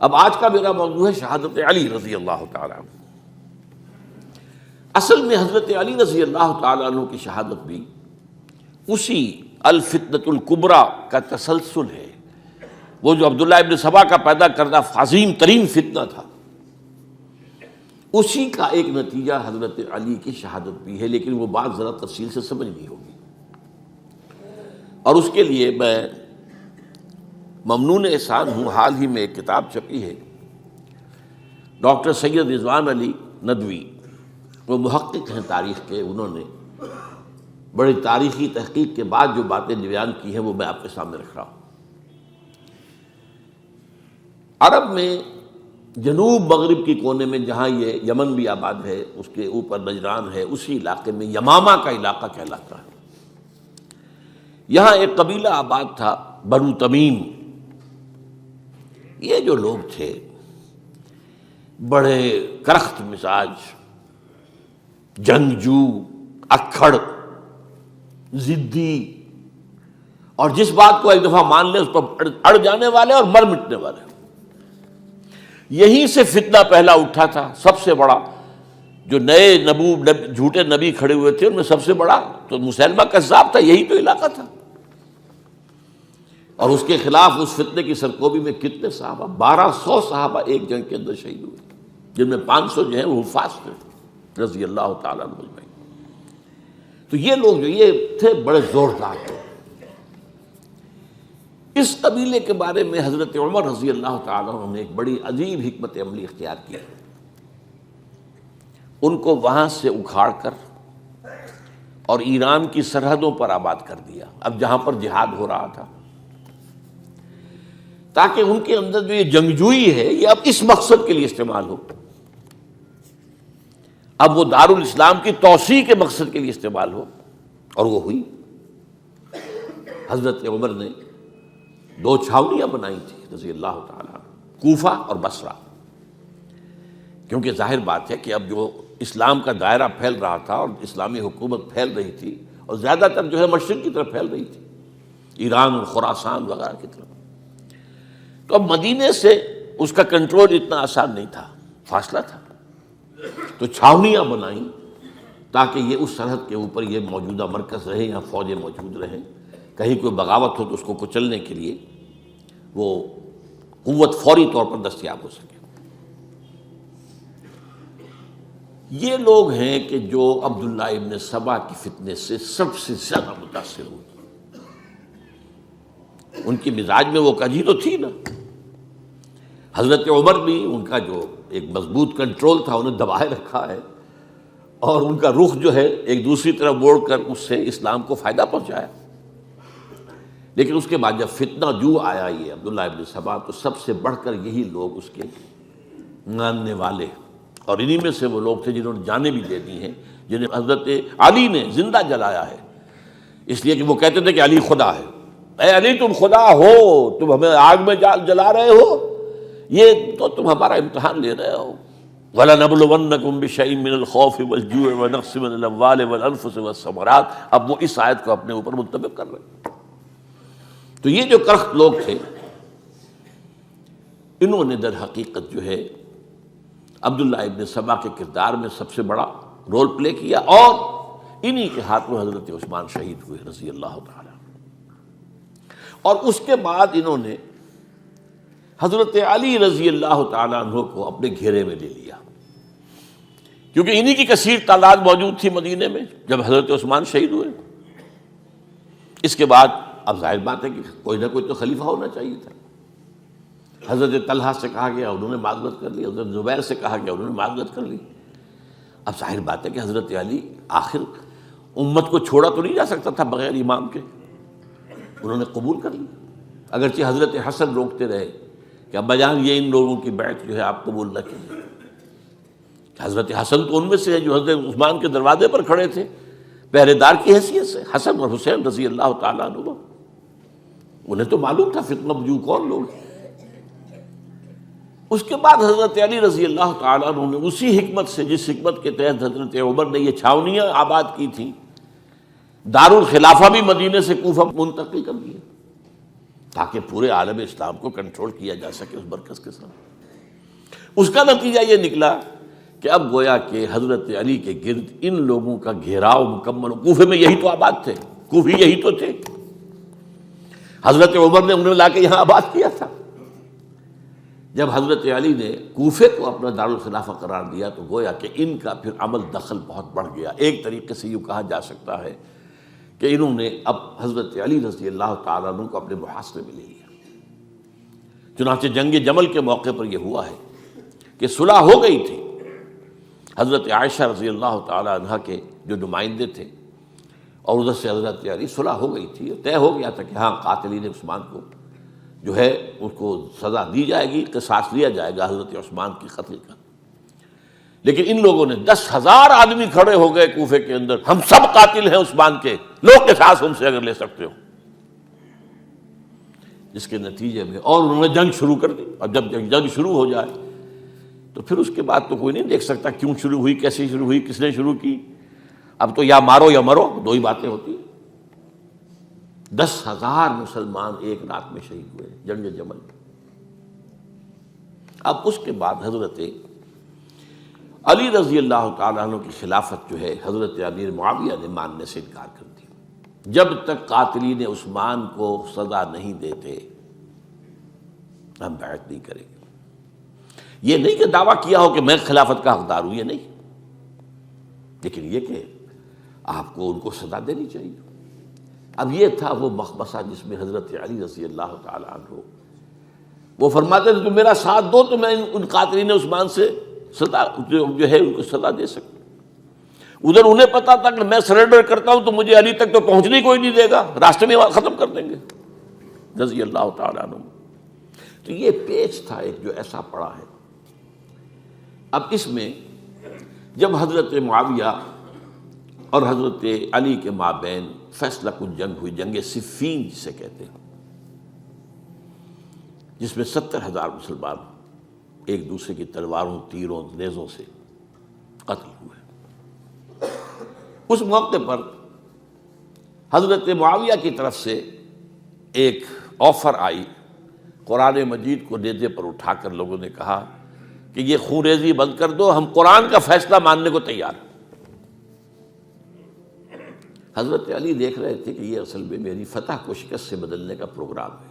اب آج کا میرا موضوع ہے شہادت علی رضی اللہ تعالیٰ عنہ۔ اصل میں حضرت علی رضی اللہ تعالیٰ عنہ کی شہادت بھی اسی الفتنۃ الکبریٰ کا تسلسل ہے۔ وہ جو عبداللہ ابن سبا کا پیدا کردہ عظیم ترین فتنہ تھا، اسی کا ایک نتیجہ حضرت علی کی شہادت بھی ہے، لیکن وہ بات ذرا تفصیل سے سمجھنی ہوگی، اور اس کے لیے میں ممنون احسان ہوں۔ حال ہی میں ایک کتاب چھپی ہے، ڈاکٹر سید رضوان علی ندوی، وہ محقق ہیں تاریخ کے، انہوں نے بڑی تاریخی تحقیق کے بعد جو باتیں بیان کی ہیں وہ میں آپ کے سامنے رکھ رہا ہوں۔ عرب میں جنوب مغرب کی کونے میں، جہاں یہ یمن بھی آباد ہے، اس کے اوپر نجران ہے، اسی علاقے میں یمامہ کا علاقہ کہلاتا ہے۔ یہاں ایک قبیلہ آباد تھا، بنو تمیم۔ یہ جو لوگ تھے بڑے کرخت مزاج، جنگجو، اکھڑ، ضدی، اور جس بات کو ایک دفعہ مان لے اس پر اڑ جانے والے اور مر مٹنے والے۔ یہیں سے فتنہ پہلا اٹھا تھا۔ سب سے بڑا جو نئے جھوٹے نبی کھڑے ہوئے تھے ان میں سب سے بڑا تو مسیلمہ کذاب تھا، یہی تو علاقہ تھا، اور اس کے خلاف اس فتنے کی سرکوبی میں کتنے صحابہ، 1200 صحابہ ایک جنگ کے اندر شہید ہوئے، جن میں 500 جو ہیں وہ حفاظ تھے رضی اللہ تعالیٰ عنہ اجمعین۔ تو یہ لوگ جو یہ تھے بڑے زوردار تھے۔ اس قبیلے کے بارے میں حضرت عمر رضی اللہ تعالیٰ عنہ نے ایک بڑی عجیب حکمت عملی اختیار کی۔ ان کو وہاں سے اکھاڑ کر اور ایران کی سرحدوں پر آباد کر دیا، اب جہاں پر جہاد ہو رہا تھا، تاکہ ان کے اندر جو یہ جنگجوئی ہے یہ اب اس مقصد کے لیے استعمال ہو، اب وہ دارالاسلام کی توسیع کے مقصد کے لیے استعمال ہو، اور وہ ہوئی۔ حضرت عمر نے 2 چھاونیاں بنائی تھی رضی اللہ تعالیٰ، کوفہ اور بصرہ، کیونکہ ظاہر بات ہے کہ اب جو اسلام کا دائرہ پھیل رہا تھا اور اسلامی حکومت پھیل رہی تھی، اور زیادہ تر جو ہے مشرق کی طرف پھیل رہی تھی، ایران اور خراسان وغیرہ کی طرف، تو اب مدینے سے اس کا کنٹرول اتنا آسان نہیں تھا، فاصلہ تھا، تو چھاونیاں بنائیں تاکہ یہ اس سرحد کے اوپر یہ موجودہ مرکز رہے، یہاں فوجیں موجود رہیں، کہیں کوئی بغاوت ہو تو اس کو کچلنے کے لیے وہ قوت فوری طور پر دستیاب ہو سکے۔ یہ لوگ ہیں کہ جو عبداللہ ابن سبا کی فتنے سے سب سے زیادہ متاثر ہوئے۔ ان کی مزاج میں وہ کجی تو تھی نا۔ حضرت عمر بھی ان کا جو ایک مضبوط کنٹرول تھا انہیں دبائے رکھا ہے، اور ان کا رخ جو ہے ایک دوسری طرف موڑ کر اس سے اسلام کو فائدہ پہنچایا۔ لیکن اس کے بعد جب فتنہ جو آیا یہ عبداللہ ابن سبا، تو سب سے بڑھ کر یہی لوگ اس کے ماننے والے، اور انہی میں سے وہ لوگ تھے جنہوں نے جانیں بھی دے دی ہیں، جنہیں حضرت علی نے زندہ جلایا ہے، اس لیے کہ وہ کہتے تھے کہ علی خدا ہے۔ اے علی تم خدا ہو، تم ہمیں آگ میں جلا رہے ہو، یہ تو تم ہمارا امتحان لے رہے ہو۔ وَلَنَبْلُوَنَّكُمْ بِشَيْءٍ مِّنَ الْخَوْفِ وَالْجُوعِ وَنَقْصٍ مِّنَ الْأَمْوَالِ وَالْأَنفُسِ وَالثَّمَرَاتِ۔ اب وہ اس آیت کو اپنے اوپر منطبق کر رہے ہیں۔ تو یہ جو کرخت لوگ تھے، انہوں نے در حقیقت جو ہے عبداللہ ابن سبا کے کردار میں سب سے بڑا رول پلے کیا، اور انہی کے ہاتھوں حضرت عثمان شہید ہوئے رضی اللہ تعالیٰ۔ اور اس کے بعد انہوں نے حضرت علی رضی اللہ تعالیٰ عنہ کو اپنے گھیرے میں لے لیا، کیونکہ انہی کی کثیر تعداد موجود تھی مدینے میں جب حضرت عثمان شہید ہوئے۔ اس کے بعد اب ظاہر بات ہے کہ کوئی نہ کوئی تو خلیفہ ہونا چاہیے تھا۔ حضرت طلحہ سے کہا گیا، انہوں نے معذرت کر لی، حضرت زبیر سے کہا گیا، انہوں نے معذرت کر لی۔ اب ظاہر بات ہے کہ حضرت علی آخر امت کو چھوڑا تو نہیں جا سکتا تھا بغیر امام کے، انہوں نے قبول کر لی، اگرچہ حضرت حسن روکتے رہے کہ ابا جان یہ ان لوگوں کی بیعت جو ہے آپ قبول نہ کیجیے۔ حضرت حسن تو ان میں سے ہیں جو حضرت عثمان کے دروازے پر کھڑے تھے پہرے دار کی حیثیت سے، حسن اور حسین رضی اللہ تعالیٰ عنہ، انہیں تو معلوم تھا فتنہ جو کون لوگ ہیں۔ اس کے بعد حضرت علی رضی اللہ تعالیٰ عنہ نے اسی حکمت سے، جس حکمت کے تحت حضرت عمر نے یہ چھاونیاں آباد کی تھیں، دارالخلافہ بھی مدینے سے کوفہ منتقل کر دیا، تاکہ پورے عالم اسلام کو کنٹرول کیا جا سکے اس مرکز کے ساتھ۔ اس کا نتیجہ یہ نکلا کہ اب گویا کہ حضرت علی کے گرد ان لوگوں کا گھیراؤ مکمل، کوفے میں یہی تو آباد تھے، کوفی یہی تو تھے، حضرت عمر نے انہیں لا کے یہاں آباد کیا تھا۔ جب حضرت علی نے کوفے کو اپنا دارالخلافہ قرار دیا تو گویا کہ ان کا پھر عمل دخل بہت بڑھ گیا۔ ایک طریقے سے یوں کہا جا سکتا ہے کہ انہوں نے اب حضرت علی رضی اللہ تعالیٰ عنہ کو اپنے محاصرے میں لے لیا۔ چنانچہ جنگ جمل کے موقع پر یہ ہوا ہے کہ صلح ہو گئی تھی، حضرت عائشہ رضی اللہ تعالیٰ عنہ کے جو نمائندے تھے اور ادھر سے حضرت علی، صلح ہو گئی تھی، طے ہو گیا تھا کہ ہاں قاتلین عثمان کو جو ہے اس کو سزا دی جائے گی، قصاص لیا جائے گا حضرت عثمان کی قتل کا۔ لیکن ان لوگوں نے 10,000 آدمی کھڑے ہو گئے کوفے کے اندر، ہم سب قاتل ہیں عثمان کے، لو قصاص ہم سے اگر لے سکتے ہو، جس کے نتیجے میں اور انہوں نے جنگ شروع کر دی۔ اور جب جنگ شروع ہو جائے تو پھر اس کے بعد تو کوئی نہیں دیکھ سکتا کیوں شروع ہوئی، کیسے شروع ہوئی، کس نے شروع کی۔ اب تو یا مارو یا مرو، دو ہی باتیں ہوتی ہیں۔ 10,000 مسلمان ایک رات میں شہید ہوئے جنگ جمل۔ اب اس کے بعد حضرت علی رضی اللہ تعالیٰ عنہ کی خلافت جو ہے حضرت امیر معاویہ نے ماننے سے انکار کر دیا۔ جب تک قاتلین عثمان کو سزا نہیں دیتے ہم بیعت نہیں کریں گے۔ یہ نہیں کہ دعویٰ کیا ہو کہ میں خلافت کا حقدار ہوں، یہ نہیں، لیکن یہ کہ آپ کو ان کو سزا دینی چاہیے۔ اب یہ تھا وہ مخمصہ جس میں حضرت علی رضی اللہ تعالیٰ عنہ وہ فرماتے تھے تو میرا ساتھ دو تو میں ان قاتلین عثمان سے سزا جو ہے ان کو سزا دے سکوں۔ ادھر انہیں پتا تھا کہ میں سرنڈر کرتا ہوں تو مجھے علی تک تو پہنچنے کوئی نہیں دے گا، راستے میں ختم کر دیں گے رضی اللہ تعالیٰ عنہ۔ تو یہ پیچ تھا ایک جو ایسا پڑا ہے۔ اب اس میں جب حضرت معاویہ اور حضرت علی کے مابین فیصلہ کن جنگ ہوئی، جنگ صفین جسے کہتے ہیں، جس میں 70,000 مسلمان ایک دوسرے کی تلواروں، تیروں، نیزوں سے قتل ہوئے۔ اس موقع پر حضرت معاویہ کی طرف سے ایک آفر آئی، قرآن مجید کو نیزے پر اٹھا کر لوگوں نے کہا کہ یہ خونریزی بند کر دو، ہم قرآن کا فیصلہ ماننے کو تیار ہیں۔ حضرت علی دیکھ رہے تھے کہ یہ اصل میں میری فتح کو شکست سے بدلنے کا پروگرام ہے،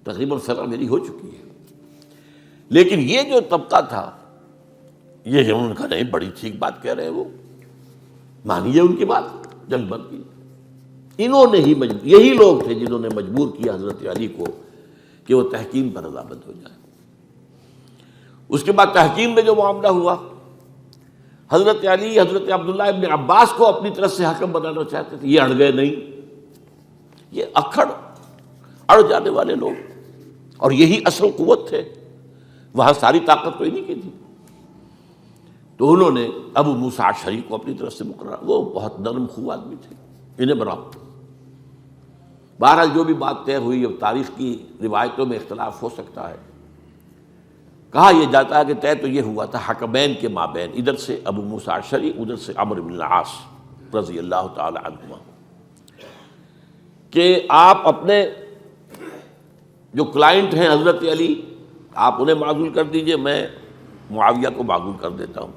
تقریباً فتح میری ہو چکی ہے، لیکن یہ جو طبقہ تھا یہ انہوں نے کہا نہیں بڑی ٹھیک بات کہہ رہے ہیں، وہ مانیے ان کی بات، جنگ بند کی۔ انہوں نے ہی یہی لوگ تھے جنہوں نے مجبور کیا حضرت علی کو کہ وہ تحکیم پر رضامند ہو جائے۔ اس کے بعد تحکیم میں جو معاملہ ہوا، حضرت علی حضرت عبداللہ ابن عباس کو اپنی طرف سے حکم بنانا چاہتے تھے، یہ اڑ گئے نہیں، یہ اڑ جانے والے لوگ، اور یہی اصل قوت تھے، وہاں ساری طاقت تو انہی کی تھی۔ تو انہوں نے ابو موسیٰ اشعری کو اپنی طرف سے مقرر، وہ بہت نرم خو آدمی تھے، انہیں بنا۔ بہرحال جو بھی بات طے ہوئی، اب تاریخ کی روایتوں میں اختلاف ہو سکتا ہے، کہا یہ جاتا ہے کہ طے تو یہ ہوا تھا حکمین کے مابین، ادھر سے ابو موسیٰ اشعری، ادھر سے عمرو بن العاص رضی اللہ تعالی عنہما، کہ آپ اپنے جو کلائنٹ ہیں حضرت علی آپ انہیں معزول کر دیجئے، میں معاویہ کو معزول کر دیتا ہوں،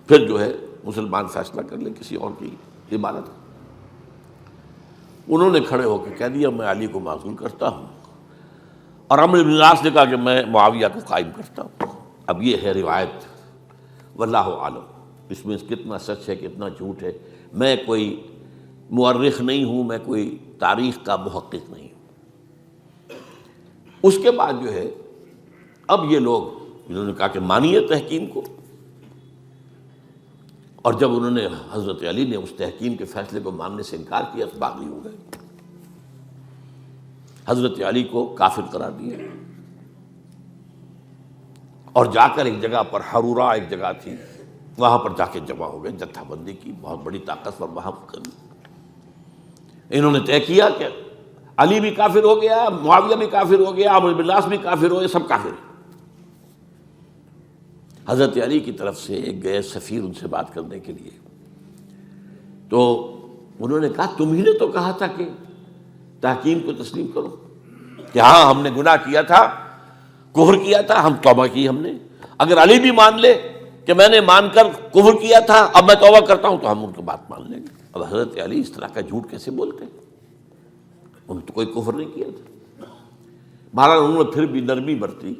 پھر جو ہے مسلمان فیصلہ کر لیں کسی اور کی عبادت۔ انہوں نے کھڑے ہو کے کہہ دیا میں علی کو معزول کرتا ہوں، اور عمرو بن العاص نے کہا کہ میں معاویہ کو قائم کرتا ہوں۔ اب یہ ہے روایت، واللہ عالم اس میں کتنا سچ ہے کتنا جھوٹ ہے، میں کوئی مورخ نہیں ہوں، میں کوئی تاریخ کا محقق نہیں ہوں۔ اس کے بعد جو ہے اب یہ لوگ انہوں نے کہا کہ مانیے تحکیم کو، اور جب انہوں نے حضرت علی نے اس تحکیم کے فیصلے کو ماننے سے انکار کیا تو باغی ہو گئے، حضرت علی کو کافر قرار دیا، اور جا کر ایک جگہ پر حرورہ ایک جگہ تھی وہاں پر جا کے جمع ہو گئے، جتھا بندی کی، بہت بڑی طاقت پر وہاں انہوں نے طے کیا کہ علی بھی کافر ہو گیا، معاویہ بھی کافر ہو گیا، عمرو بن العاص بھی کافر ہو گئے، سب کافر ہیں۔ حضرت علی کی طرف سے ایک گئے سفیر ان سے بات کرنے کے لیے، تو انہوں نے کہا تم ہی نے تو کہا تھا کہ تحکیم کو تسلیم کرو، کہ ہاں ہم نے گناہ کیا تھا، کفر کیا تھا، ہم توبہ کی ہم نے۔ اگر علی بھی مان لے کہ میں نے مان کر کفر کیا تھا، اب میں توبہ کرتا ہوں، تو ہم ان کی بات مان لیں گے۔ اب حضرت علی اس طرح کا جھوٹ کیسے بولتے ہیں؟ انہوں نے تو کوئی کفر نہیں کیا تھا۔ بہرحال انہوں نے پھر بھی نرمی برتی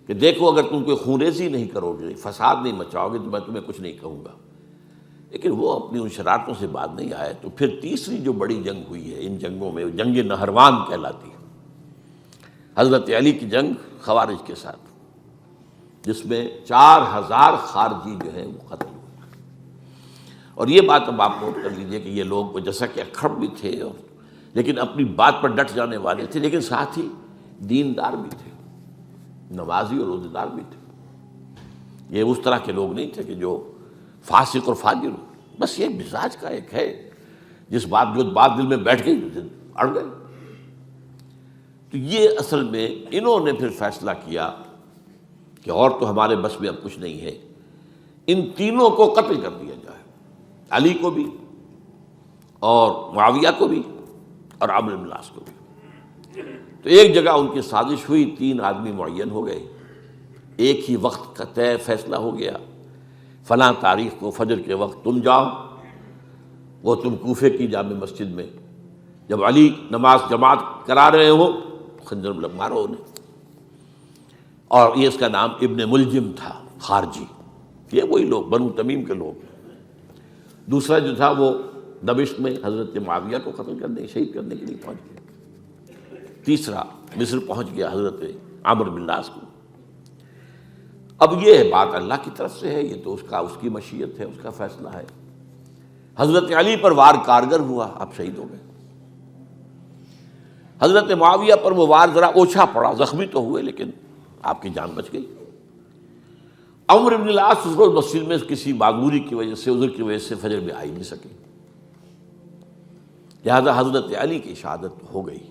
کہ دیکھو اگر تم کوئی خونریزی نہیں کرو گے، فساد نہیں مچاؤ گے، تو میں تمہیں کچھ نہیں کہوں گا۔ لیکن وہ اپنی ان شرارتوں سے بعد نہیں آئے۔ تو پھر تیسری جو بڑی جنگ ہوئی ہے ان جنگوں میں، جنگ نہروان کہلاتی ہے، حضرت علی کی جنگ خوارج کے ساتھ، جس میں 4000 خارجی جو ہیں وہ قتل ہوئے۔ اور یہ بات اب آپ نوٹ کر لیجئے کہ یہ لوگ جیسا کہ اکھڑ بھی تھے لیکن اپنی بات پر ڈٹ جانے والے تھے، لیکن ساتھ ہی دیندار بھی تھے، نمازی اور روزہ دار بھی تھے۔ یہ اس طرح کے لوگ نہیں تھے کہ جو فاسق اور فاجر ہو، بس یہ مزاج کا ایک ہے، جو بات دل میں بیٹھ گئی اڑ گئے۔ تو یہ اصل میں انہوں نے پھر فیصلہ کیا کہ اور تو ہمارے بس میں اب کچھ نہیں ہے، ان تینوں کو قتل کر دیا جائے، علی کو بھی اور معاویہ کو بھی اور عمرو بن العاص کو بھی۔ تو ایک جگہ ان کی سازش ہوئی، 3 آدمی معین ہو گئے، ایک ہی وقت کا طے فیصلہ ہو گیا، فلاں تاریخ کو فجر کے وقت تم جاؤ، وہ تم کوفے کی جامع مسجد میں، جب علی نماز جماعت کرا رہے ہو خنجر مارو انہیں۔ اور یہ اس کا نام ابن ملجم تھا، خارجی، یہ وہی لوگ بنو تمیم کے لوگ۔ دوسرا جو تھا وہ دمشق میں حضرت معاویہ کو قتل کرنے، شہید کرنے کے لیے پہنچ گیا۔ تیسرا مصر پہنچ گیا حضرت عمرو بن العاص کو۔ اب یہ بات اللہ کی طرف سے ہے، یہ تو اس کی مشیت ہے، اس کا فیصلہ ہے۔ حضرت علی پر وار کارگر ہوا، آپ شہید ہو گئے۔ حضرت معاویہ پر وہ وار ذرا اوچھا پڑا، زخمی تو ہوئے لیکن آپ کی جان بچ گئی۔ عمرو بن العاص اس روز مسجد میں کسی معذوری کی وجہ سے، عذر کی وجہ سے فجر میں آ ہی نہیں سکے، لہذا حضرت علی کی شہادت ہو گئی۔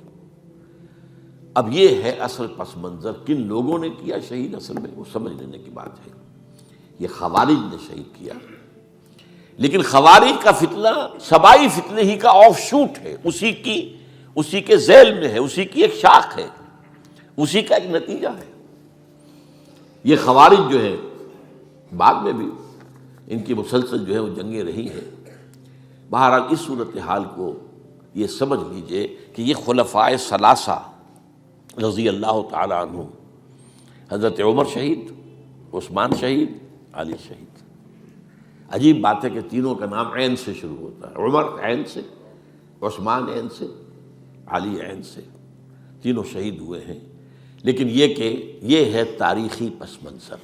اب یہ ہے اصل پس منظر، کن لوگوں نے کیا شہید، اصل میں وہ سمجھ لینے کی بات ہے۔ یہ خوارج نے شہید کیا، لیکن خوارج کا فتنہ سبائی فتنے ہی کا آف شوٹ ہے، اسی کے ذیل میں ہے، اسی کی ایک شاخ ہے، اسی کا ایک نتیجہ ہے۔ یہ خوارج جو ہے بعد میں بھی ان کی مسلسل جو ہے وہ جنگیں رہی ہیں۔ بہرحال اس صورتحال کو یہ سمجھ لیجئے کہ یہ خلفائے ثلاثہ رضی اللہ تعالی عنہ، حضرت عمر شہید، عثمان شہید، علی شہید۔ عجیب بات ہے کہ تینوں کا نام عین سے شروع ہوتا ہے، عمر عین سے، عثمان عین سے، علی عین سے، تینوں شہید ہوئے ہیں۔ لیکن یہ کہ یہ ہے تاریخی پس منظر۔